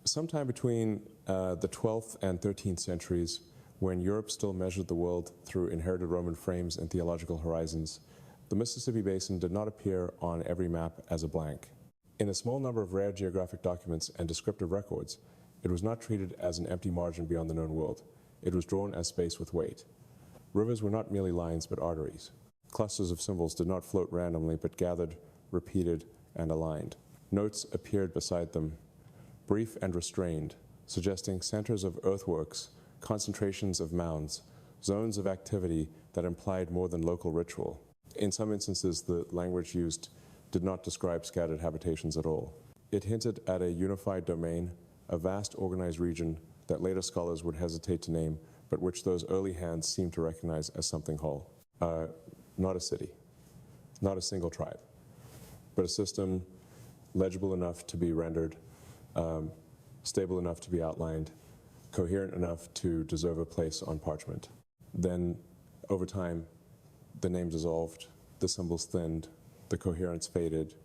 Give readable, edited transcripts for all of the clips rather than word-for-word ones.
Sometime between the 12th and 13th centuries, when Europe still measured the world through inherited Roman frames and theological horizons, the Mississippi Basin did not appear on every map as a blank. In a small number of rare geographic documents and descriptive records, it was not treated as an empty margin beyond the known world. It was drawn as space with weight. Rivers were not merely lines, but arteries. Clusters of symbols did not float randomly, but gathered, repeated, and aligned. Notes appeared beside them, brief and restrained, suggesting centers of earthworks, concentrations of mounds, zones of activity that implied more than local ritual. In some instances, the language used did not describe scattered habitations at all. It hinted at a unified domain, a vast organized region that later scholars would hesitate to name, but which those early hands seemed to recognize as something whole. Not a city, not a single tribe, but a system legible enough to be rendered, stable enough to be outlined, coherent enough to deserve a place on parchment. Then, over time, the name dissolved, the symbols thinned, the coherence faded.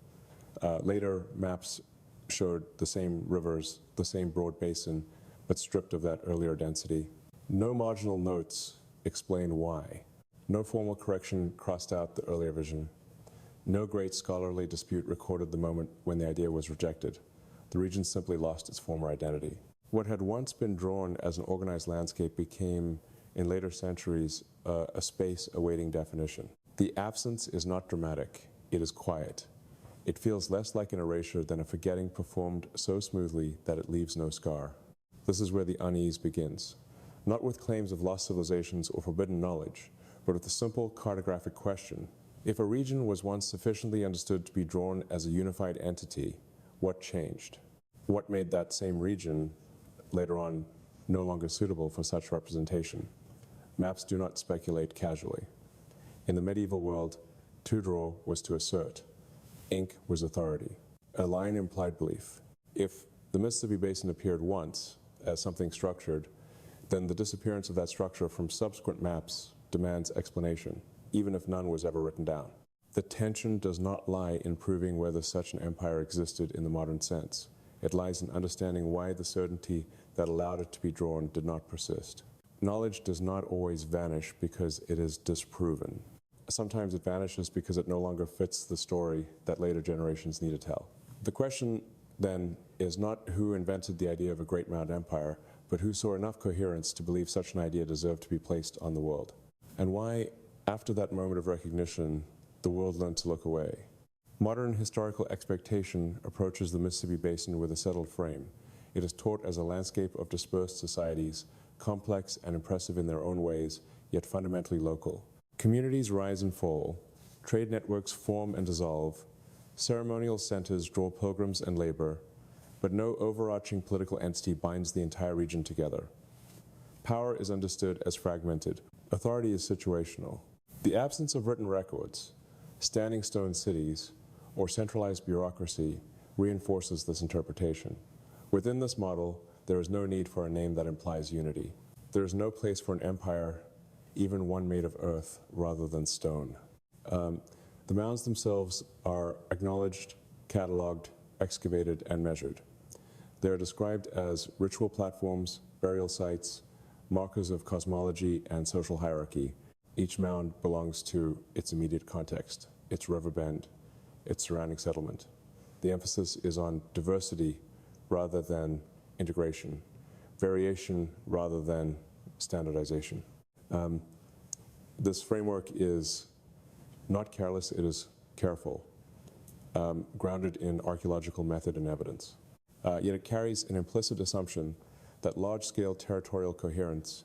Later maps showed the same rivers, the same broad basin, but stripped of that earlier density. No marginal notes explain why. No formal correction crossed out the earlier vision. No great scholarly dispute recorded the moment when the idea was rejected. The region simply lost its former identity. What had once been drawn as an organized landscape became, in later centuries, a space awaiting definition. The absence is not dramatic, it is quiet. It feels less like an erasure than a forgetting performed so smoothly that it leaves no scar. This is where the unease begins. Not with claims of lost civilizations or forbidden knowledge, but with the simple cartographic question. If a region was once sufficiently understood to be drawn as a unified entity, what changed? What made that same region, later on, no longer suitable for such representation? Maps do not speculate casually. In the medieval world, to draw was to assert. Ink was authority. A line implied belief. If the Mississippi Basin appeared once as something structured, then the disappearance of that structure from subsequent maps demands explanation, even if none was ever written down. The tension does not lie in proving whether such an empire existed in the modern sense. It lies in understanding why the certainty that allowed it to be drawn did not persist. Knowledge does not always vanish because it is disproven. Sometimes it vanishes because it no longer fits the story that later generations need to tell. The question, then, is not who invented the idea of a Great Mound Empire, but who saw enough coherence to believe such an idea deserved to be placed on the world. And why, after that moment of recognition, the world learned to look away. Modern historical expectation approaches the Mississippi Basin with a settled frame. It is taught as a landscape of dispersed societies, complex and impressive in their own ways, yet fundamentally local. Communities rise and fall, trade networks form and dissolve, ceremonial centers draw pilgrims and labor, but no overarching political entity binds the entire region together. Power is understood as fragmented. Authority is situational. The absence of written records, standing stone cities, or centralized bureaucracy reinforces this interpretation. Within this model, there is no need for a name that implies unity. There is no place for an empire, even one made of earth rather than stone. The mounds themselves are acknowledged, cataloged, excavated, and measured. They are described as ritual platforms, burial sites, markers of cosmology and social hierarchy. Each mound belongs to its immediate context, its river bend, its surrounding settlement. The emphasis is on diversity rather than integration, variation rather than standardization. This framework is not careless, it is careful, grounded in archaeological method and evidence. Yet it carries an implicit assumption that large-scale territorial coherence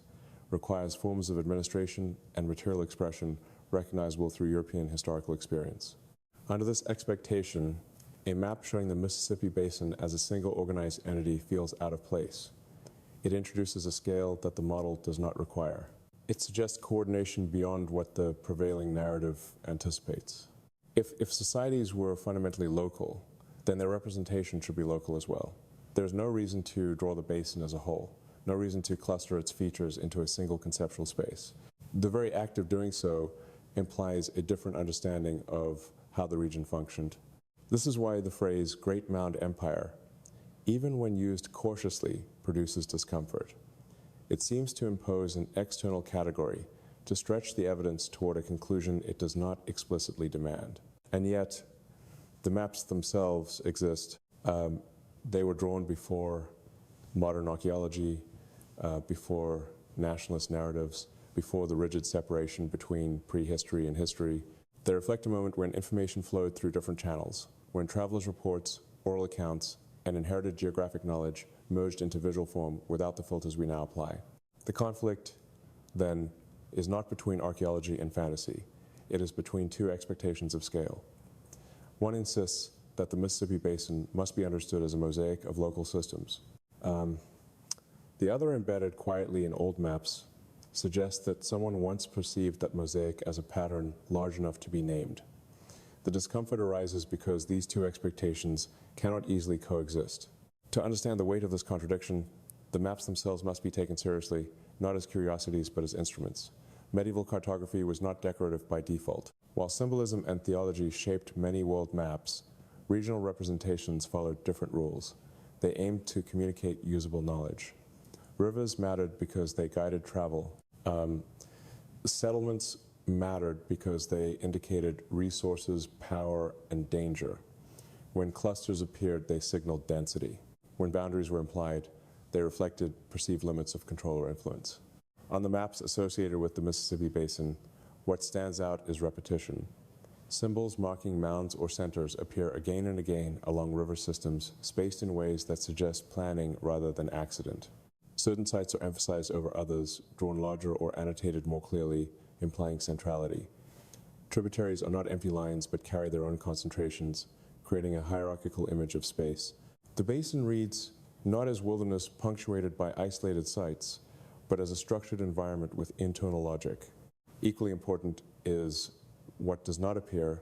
requires forms of administration and material expression recognizable through European historical experience. Under this expectation, a map showing the Mississippi Basin as a single organized entity feels out of place. It introduces a scale that the model does not require. It suggests coordination beyond what the prevailing narrative anticipates. If societies were fundamentally local, then their representation should be local as well. There's no reason to draw the basin as a whole, no reason to cluster its features into a single conceptual space. The very act of doing so implies a different understanding of how the region functioned. This is why the phrase Great Mound Empire even when used cautiously, produces discomfort. It seems to impose an external category to stretch the evidence toward a conclusion it does not explicitly demand. And yet, the maps themselves exist. They were drawn before modern archaeology, before nationalist narratives, before the rigid separation between prehistory and history. They reflect a moment when information flowed through different channels, when travelers' reports, oral accounts, and inherited geographic knowledge merged into visual form without the filters we now apply. The conflict, then, is not between archaeology and fantasy. It is between two expectations of scale. One insists that the Mississippi Basin must be understood as a mosaic of local systems. The other, embedded quietly in old maps, suggests that someone once perceived that mosaic as a pattern large enough to be named. The discomfort arises because these two expectations cannot easily coexist. To understand the weight of this contradiction, the maps themselves must be taken seriously, not as curiosities, but as instruments. Medieval cartography was not decorative by default. While symbolism and theology shaped many world maps, regional representations followed different rules. They aimed to communicate usable knowledge. Rivers mattered because they guided travel. Settlements mattered because they indicated resources, power, and danger. When clusters appeared, they signaled density. When boundaries were implied, they reflected perceived limits of control or influence. On the maps associated with the Mississippi Basin, what stands out is repetition. Symbols marking mounds or centers appear again and again along river systems, spaced in ways that suggest planning rather than accident. Certain sites are emphasized over others, drawn larger or annotated more clearly, implying centrality. Tributaries are not empty lines, but carry their own concentrations, creating a hierarchical image of space. The basin reads not as wilderness punctuated by isolated sites, but as a structured environment with internal logic. Equally important is what does not appear.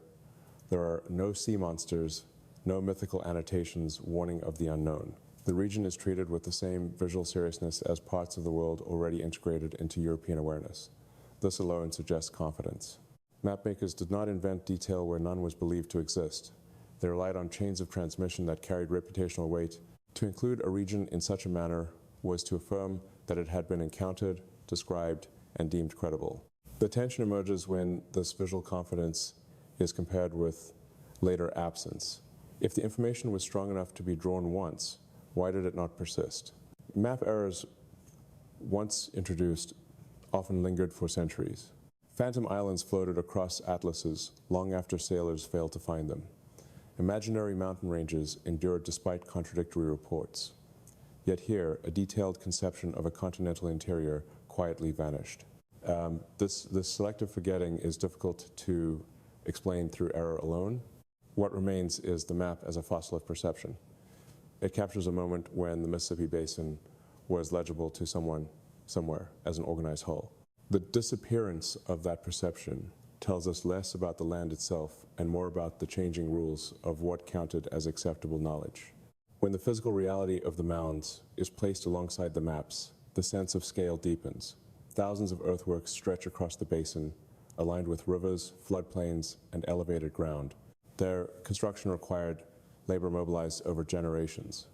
There are no sea monsters, no mythical annotations warning of the unknown. The region is treated with the same visual seriousness as parts of the world already integrated into European awareness. This alone suggests confidence. Mapmakers did not invent detail where none was believed to exist. They relied on chains of transmission that carried reputational weight. To include a region in such a manner was to affirm that it had been encountered, described, and deemed credible. The tension emerges when this visual confidence is compared with later absence. If the information was strong enough to be drawn once, why did it not persist? Map errors, once introduced, often lingered for centuries. Phantom islands floated across atlases long after sailors failed to find them. Imaginary mountain ranges endured despite contradictory reports. Yet here, a detailed conception of a continental interior quietly vanished. This selective forgetting is difficult to explain through error alone. What remains is the map as a fossil of perception. It captures a moment when the Mississippi Basin was legible to someone, somewhere, as an organized whole. The disappearance of that perception tells us less about the land itself and more about the changing rules of what counted as acceptable knowledge. When the physical reality of the mounds is placed alongside the maps, the sense of scale deepens. Thousands of earthworks stretch across the basin, aligned with rivers, floodplains, and elevated ground. Their construction required labor mobilized over generations.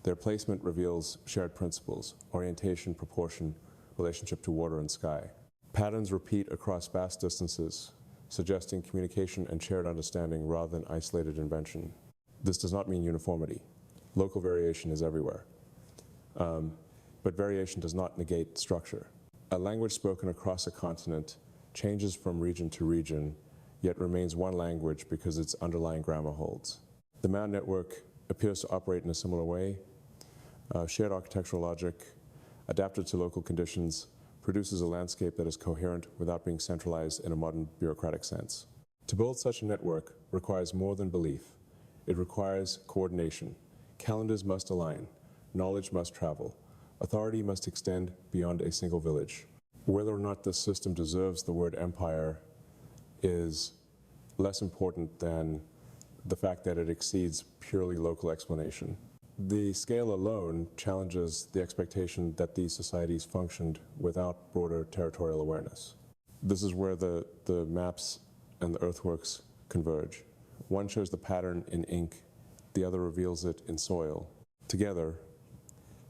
Their placement reveals shared principles: orientation, proportion, relationship to water and sky. Patterns repeat across vast distances, suggesting communication and shared understanding rather than isolated invention. This does not mean uniformity. Local variation is everywhere. But variation does not negate structure. A language spoken across a continent changes from region to region, yet remains one language because its underlying grammar holds. The mound network appears to operate in a similar way. Shared architectural logic, adapted to local conditions, produces a landscape that is coherent without being centralized in a modern bureaucratic sense. To build such a network requires more than belief. It requires coordination. Calendars must align. Knowledge must travel. Authority must extend beyond a single village. Whether or not this system deserves the word empire is less important than the fact that it exceeds purely local explanation. The scale alone challenges the expectation that these societies functioned without broader territorial awareness. This is where the maps and the earthworks converge. One shows the pattern in ink, the other reveals it in soil. Together,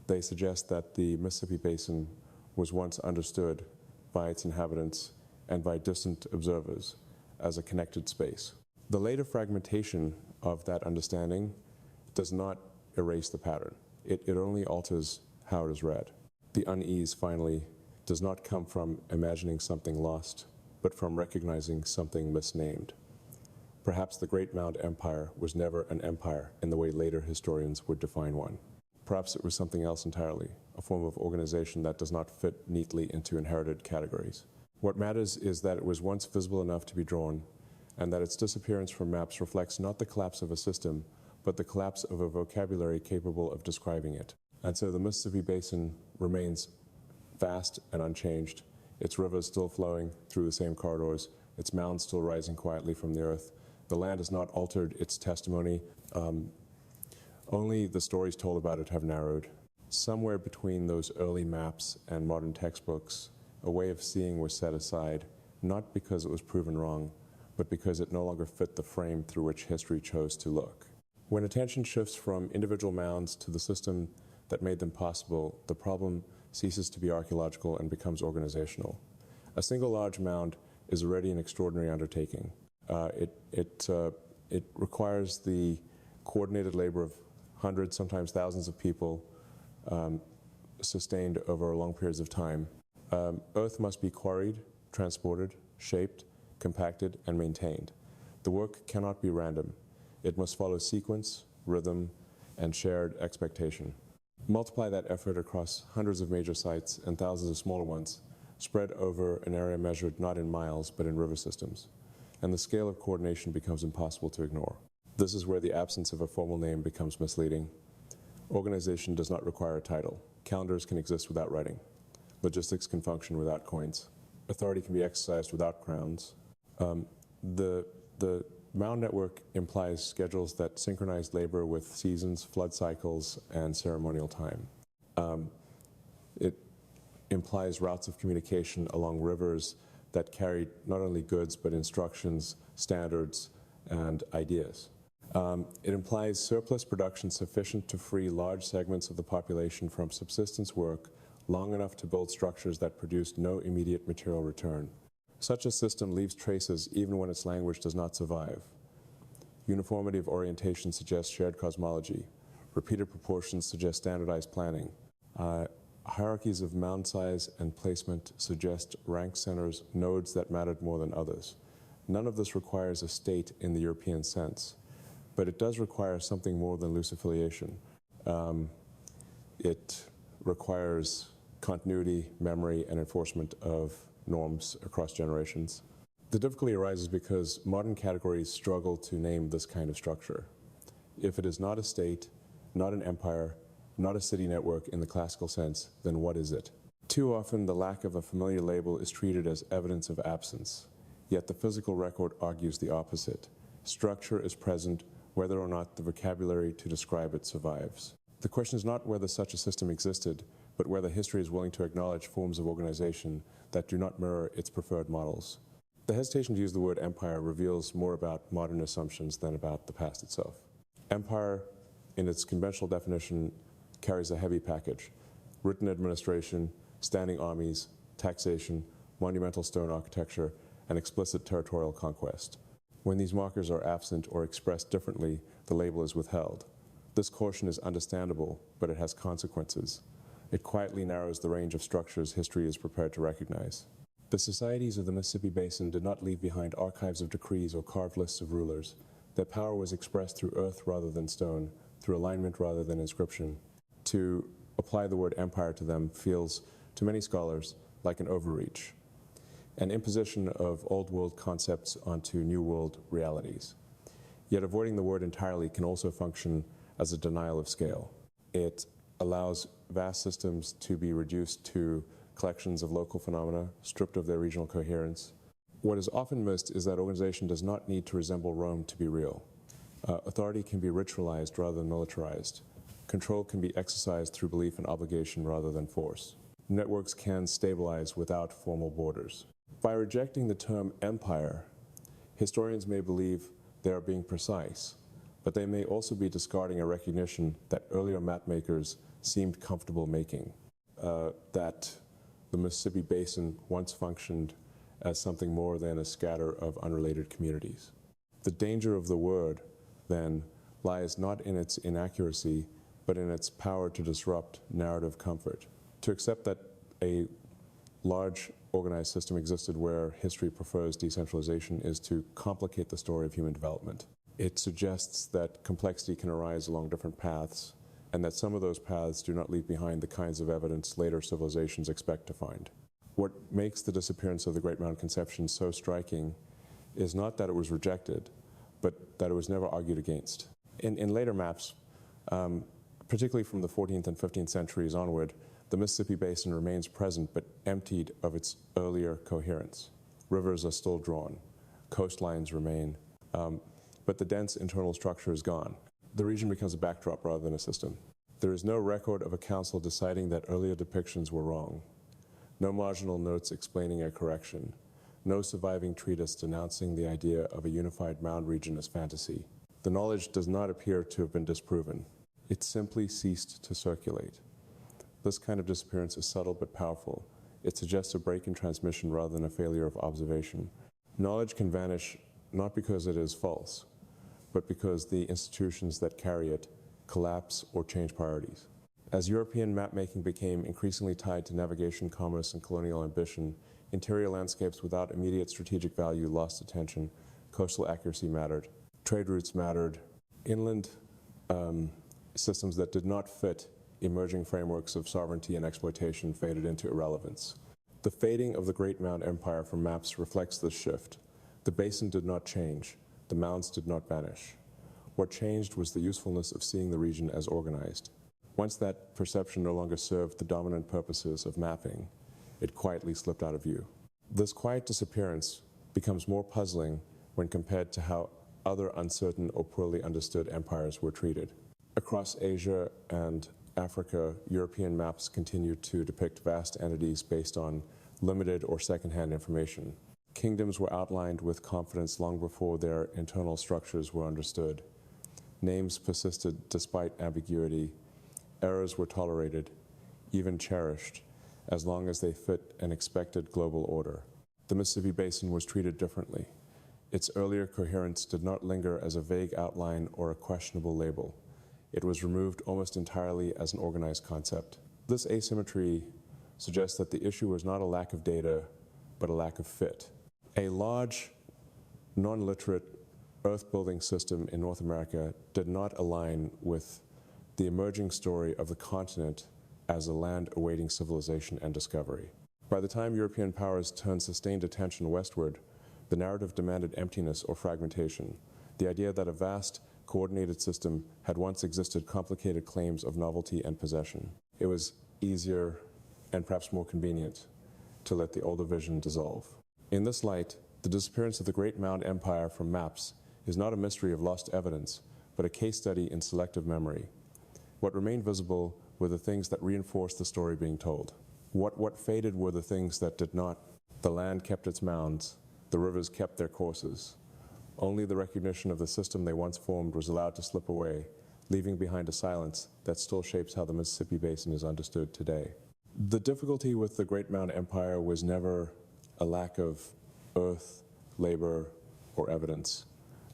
they suggest that the Mississippi Basin was once understood by its inhabitants and by distant observers as a connected space. The later fragmentation of that understanding does not erase the pattern. It only alters how it is read. The unease, finally, does not come from imagining something lost, but from recognizing something misnamed. Perhaps the Great Mound Empire was never an empire in the way later historians would define one. Perhaps it was something else entirely, a form of organization that does not fit neatly into inherited categories. What matters is that it was once visible enough to be drawn, and that its disappearance from maps reflects not the collapse of a system, but the collapse of a vocabulary capable of describing it. And so the Mississippi Basin remains vast and unchanged, its rivers still flowing through the same corridors, its mounds still rising quietly from the earth. The land has not altered its testimony. Only the stories told about it have narrowed. Somewhere between those early maps and modern textbooks, a way of seeing was set aside, not because it was proven wrong, but because it no longer fit the frame through which history chose to look. When attention shifts from individual mounds to the system that made them possible, the problem ceases to be archaeological and becomes organizational. A single large mound is already an extraordinary undertaking. It requires the coordinated labor of hundreds, sometimes thousands of people, sustained over long periods of time. Earth must be quarried, transported, shaped, compacted, and maintained. The work cannot be random. It must follow sequence, rhythm, and shared expectation. Multiply that effort across hundreds of major sites and thousands of smaller ones, spread over an area measured not in miles, but in river systems, and the scale of coordination becomes impossible to ignore. This is where the absence of a formal name becomes misleading. Organization does not require a title. Calendars can exist without writing. Logistics can function without coins. Authority can be exercised without crowns. The mound network implies schedules that synchronize labor with seasons, flood cycles, and ceremonial time. It implies routes of communication along rivers that carry not only goods, but instructions, standards, and ideas. It implies surplus production sufficient to free large segments of the population from subsistence work long enough to build structures that produce no immediate material return. Such a system leaves traces even when its language does not survive. Uniformity of orientation suggests shared cosmology. Repeated proportions suggest standardized planning. Hierarchies of mound size and placement suggest rank centers, nodes that mattered more than others. None of this requires a state in the European sense, but it does require something more than loose affiliation. It requires continuity, memory, and enforcement of norms across generations. The difficulty arises because modern categories struggle to name this kind of structure. If it is not a state, not an empire, not a city network in the classical sense, then what is it? Too often, the lack of a familiar label is treated as evidence of absence, yet the physical record argues the opposite. Structure is present whether or not the vocabulary to describe it survives. The question is not whether such a system existed, but whether history is willing to acknowledge forms of organization that do not mirror its preferred models. The hesitation to use the word empire reveals more about modern assumptions than about the past itself. Empire, in its conventional definition, carries a heavy package: written administration, standing armies, taxation, monumental stone architecture, and explicit territorial conquest. When these markers are absent or expressed differently, the label is withheld. This caution is understandable, but it has consequences. It quietly narrows the range of structures history is prepared to recognize. The societies of the Mississippi Basin did not leave behind archives of decrees or carved lists of rulers. Their power was expressed through earth rather than stone, through alignment rather than inscription. To apply the word empire to them feels, to many scholars, like an overreach, an imposition of old world concepts onto new world realities. Yet avoiding the word entirely can also function as a denial of scale. It allows vast systems to be reduced to collections of local phenomena, stripped of their regional coherence. What is often missed is that organization does not need to resemble Rome to be real. Authority can be ritualized rather than militarized. Control can be exercised through belief and obligation rather than force. Networks can stabilize without formal borders. By rejecting the term empire, historians may believe they are being precise, but they may also be discarding a recognition that earlier map makers seemed comfortable making, that the Mississippi Basin once functioned as something more than a scatter of unrelated communities. The danger of the word, then, lies not in its inaccuracy, but in its power to disrupt narrative comfort. To accept that a large organized system existed where history prefers decentralization is to complicate the story of human development. It suggests that complexity can arise along different paths, and that some of those paths do not leave behind the kinds of evidence later civilizations expect to find. What makes the disappearance of the Great Mound conception so striking is not that it was rejected, but that it was never argued against. In later maps, particularly from the 14th and 15th centuries onward, the Mississippi Basin remains present but emptied of its earlier coherence. Rivers are still drawn, coastlines remain, but the dense internal structure is gone. The region becomes a backdrop rather than a system. There is no record of a council deciding that earlier depictions were wrong, no marginal notes explaining a correction, no surviving treatise denouncing the idea of a unified mound region as fantasy. The knowledge does not appear to have been disproven. It simply ceased to circulate. This kind of disappearance is subtle but powerful. It suggests a break in transmission rather than a failure of observation. Knowledge can vanish not because it is false, but because the institutions that carry it collapse or change priorities. As European mapmaking became increasingly tied to navigation, commerce, and colonial ambition, interior landscapes without immediate strategic value lost attention. Coastal accuracy mattered. Trade routes mattered. Inland systems that did not fit emerging frameworks of sovereignty and exploitation faded into irrelevance. The fading of the Great Mound Empire from maps reflects this shift. The basin did not change. The mounds did not vanish. What changed was the usefulness of seeing the region as organized. Once that perception no longer served the dominant purposes of mapping, it quietly slipped out of view. This quiet disappearance becomes more puzzling when compared to how other uncertain or poorly understood empires were treated. Across Asia and Africa, European maps continued to depict vast entities based on limited or secondhand information. Kingdoms were outlined with confidence long before their internal structures were understood. Names persisted despite ambiguity. Errors were tolerated, even cherished, as long as they fit an expected global order. The Mississippi Basin was treated differently. Its earlier coherence did not linger as a vague outline or a questionable label. It was removed almost entirely as an organized concept. This asymmetry suggests that the issue was not a lack of data, but a lack of fit. A large, non-literate earth-building system in North America did not align with the emerging story of the continent as a land awaiting civilization and discovery. By the time European powers turned sustained attention westward, the narrative demanded emptiness or fragmentation. The idea that a vast, coordinated system had once existed complicated claims of novelty and possession. It was easier and perhaps more convenient to let the older vision dissolve. In this light, the disappearance of the Great Mound Empire from maps is not a mystery of lost evidence, but a case study in selective memory. What remained visible were the things that reinforced the story being told. What faded were the things that did not. The land kept its mounds, the rivers kept their courses. Only the recognition of the system they once formed was allowed to slip away, leaving behind a silence that still shapes how the Mississippi Basin is understood today. The difficulty with the Great Mound Empire was never a lack of earth, labor, or evidence.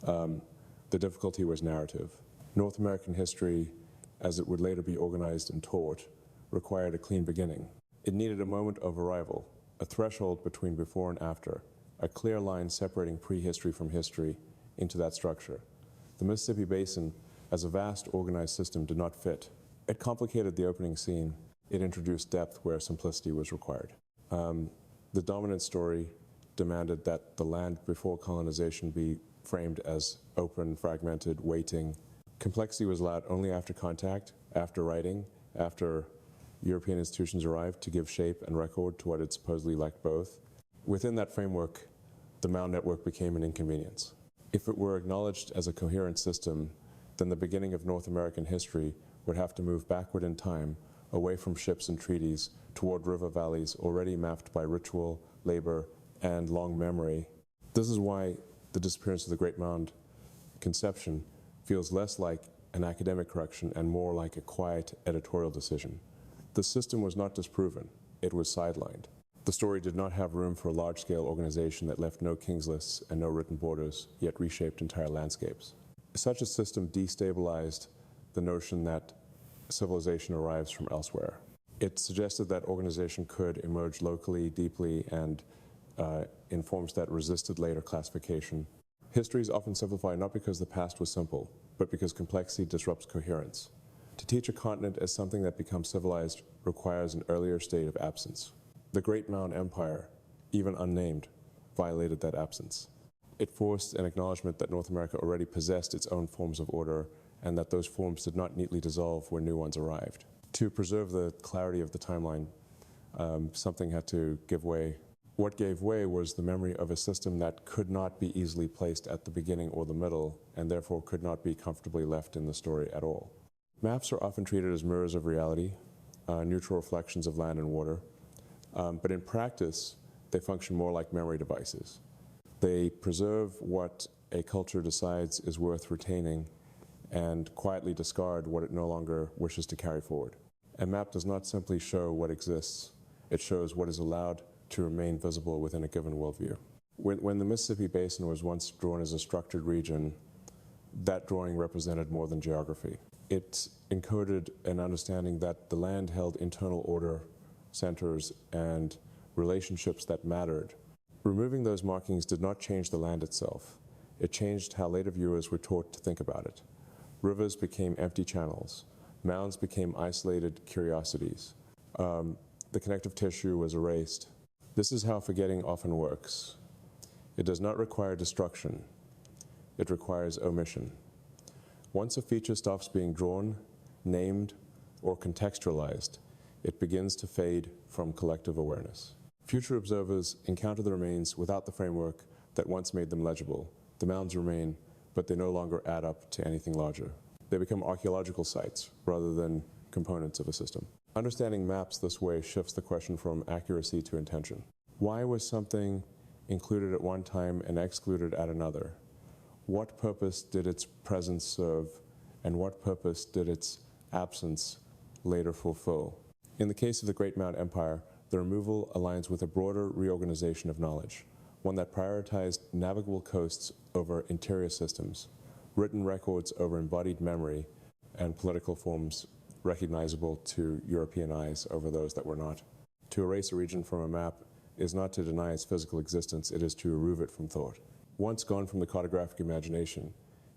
The difficulty was narrative. North American history, as it would later be organized and taught, required a clean beginning. It needed a moment of arrival, a threshold between before and after, a clear line separating prehistory from history into that structure. The Mississippi Basin, as a vast organized system, did not fit. It complicated the opening scene. It introduced depth where simplicity was required. The dominant story demanded that the land before colonization be framed as open, fragmented, waiting. Complexity was allowed only after contact, after writing, after European institutions arrived to give shape and record to what it supposedly lacked both. Within that framework, the mound network became an inconvenience. If it were acknowledged as a coherent system, then the beginning of North American history would have to move backward in time, away from ships and treaties, toward river valleys already mapped by ritual, labor, and long memory. This is why the disappearance of the Great Mound conception feels less like an academic correction and more like a quiet editorial decision. The system was not disproven, it was sidelined. The story did not have room for a large-scale organization that left no king's lists and no written borders, yet reshaped entire landscapes. Such a system destabilized the notion that civilization arrives from elsewhere. It suggested that organization could emerge locally, deeply, and in forms that resisted later classification. History is often simplified not because the past was simple, but because complexity disrupts coherence. To teach a continent as something that becomes civilized requires an earlier state of absence. The Great Mound Empire, even unnamed, violated that absence. It forced an acknowledgement that North America already possessed its own forms of order and that those forms did not neatly dissolve when new ones arrived. To preserve the clarity of the timeline, something had to give way. What gave way was the memory of a system that could not be easily placed at the beginning or the middle, and therefore could not be comfortably left in the story at all. Maps are often treated as mirrors of reality, neutral reflections of land and water, but in practice, they function more like memory devices. They preserve what a culture decides is worth retaining and quietly discard what it no longer wishes to carry forward. A map does not simply show what exists, it shows what is allowed to remain visible within a given worldview. When the Mississippi Basin was once drawn as a structured region, that drawing represented more than geography. It encoded an understanding that the land held internal order, centers, and relationships that mattered. Removing those markings did not change the land itself. It changed how later viewers were taught to think about it. Rivers became empty channels. Mounds became isolated curiosities. The connective tissue was erased. This is how forgetting often works. It does not require destruction. It requires omission. Once a feature stops being drawn, named, or contextualized, it begins to fade from collective awareness. Future observers encounter the remains without the framework that once made them legible. The mounds remain, but they no longer add up to anything larger. They become archaeological sites rather than components of a system. Understanding maps this way shifts the question from accuracy to intention. Why was something included at one time and excluded at another? What purpose did its presence serve, and what purpose did its absence later fulfill? In the case of the Great Mound Empire, the removal aligns with a broader reorganization of knowledge, one that prioritized navigable coasts over interior systems, written records over embodied memory, and political forms recognizable to European eyes over those that were not. To erase a region from a map is not to deny its physical existence, it is to remove it from thought. Once gone from the cartographic imagination,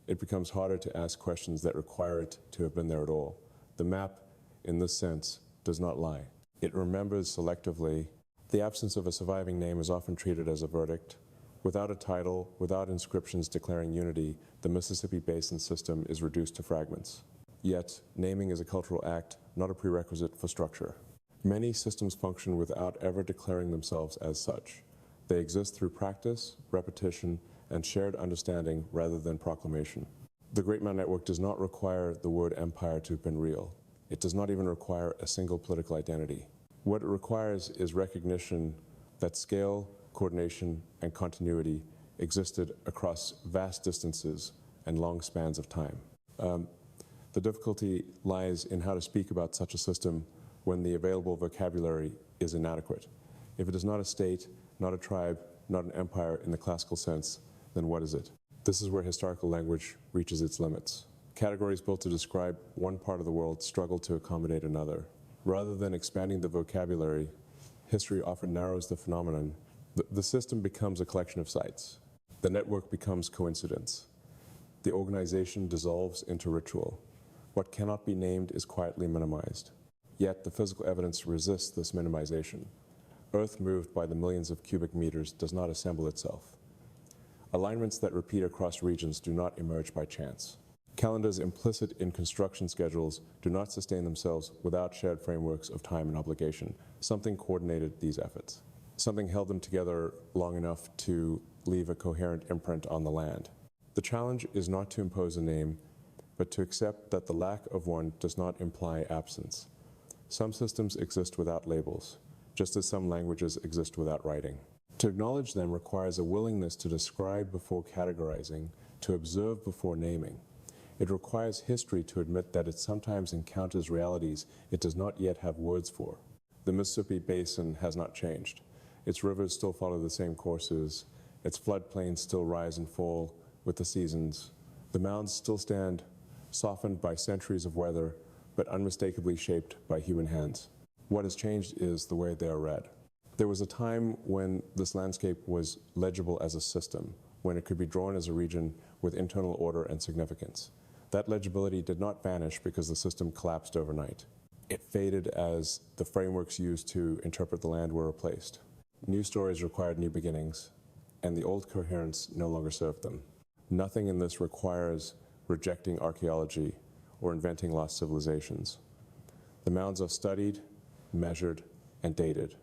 it becomes harder to ask questions that require it to have been there at all. The map, in this sense, does not lie. It remembers selectively. The absence of a surviving name is often treated as a verdict. Without a title, without inscriptions declaring unity, the Mississippi Basin system is reduced to fragments. Yet, naming is a cultural act, not a prerequisite for structure. Many systems function without ever declaring themselves as such. They exist through practice, repetition, and shared understanding rather than proclamation. The Great Mound Network does not require the word empire to have been real. It does not even require a single political identity. What it requires is recognition that scale, coordination, and continuity existed across vast distances and long spans of time. The difficulty lies in how to speak about such a system when the available vocabulary is inadequate. If it is not a state, not a tribe, not an empire in the classical sense, then what is it? This is where historical language reaches its limits. Categories built to describe one part of the world struggle to accommodate another. Rather than expanding the vocabulary, history often narrows the phenomenon. The system becomes a collection of sites. The network becomes coincidence. The organization dissolves into ritual. What cannot be named is quietly minimized. Yet the physical evidence resists this minimization. Earth moved by the millions of cubic meters does not assemble itself. Alignments that repeat across regions do not emerge by chance. Calendars implicit in construction schedules do not sustain themselves without shared frameworks of time and obligation. Something coordinated these efforts. Something held them together long enough to leave a coherent imprint on the land. The challenge is not to impose a name, but to accept that the lack of one does not imply absence. Some systems exist without labels, just as some languages exist without writing. To acknowledge them requires a willingness to describe before categorizing, to observe before naming. It requires history to admit that it sometimes encounters realities it does not yet have words for. The Mississippi Basin has not changed. Its rivers still follow the same courses. Its floodplains still rise and fall with the seasons. The mounds still stand, softened by centuries of weather, but unmistakably shaped by human hands. What has changed is the way they are read. There was a time when this landscape was legible as a system, when it could be drawn as a region with internal order and significance. That legibility did not vanish because the system collapsed overnight. It faded as the frameworks used to interpret the land were replaced. New stories required new beginnings, and the old coherence no longer served them. Nothing in this requires rejecting archaeology or inventing lost civilizations. The mounds are studied, measured, and dated.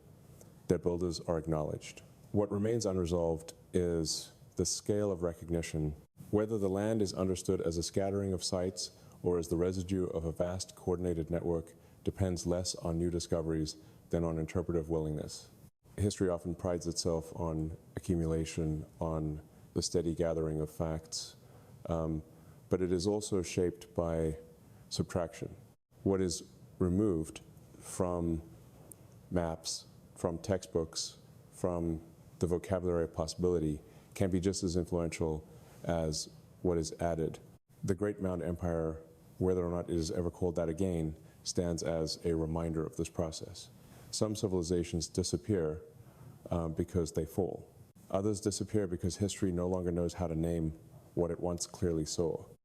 Their builders are acknowledged. What remains unresolved is the scale of recognition, whether the land is understood as a scattering of sites or as the residue of a vast coordinated network depends less on new discoveries than on interpretive willingness. History often prides itself on accumulation, on the steady gathering of facts, but it is also shaped by subtraction. What is removed from maps, from textbooks, from the vocabulary of possibility can be just as influential as what is added. The Great Mound Empire, whether or not it is ever called that again, stands as a reminder of this process. Some civilizations disappear because they fall. Others disappear because history no longer knows how to name what it once clearly saw.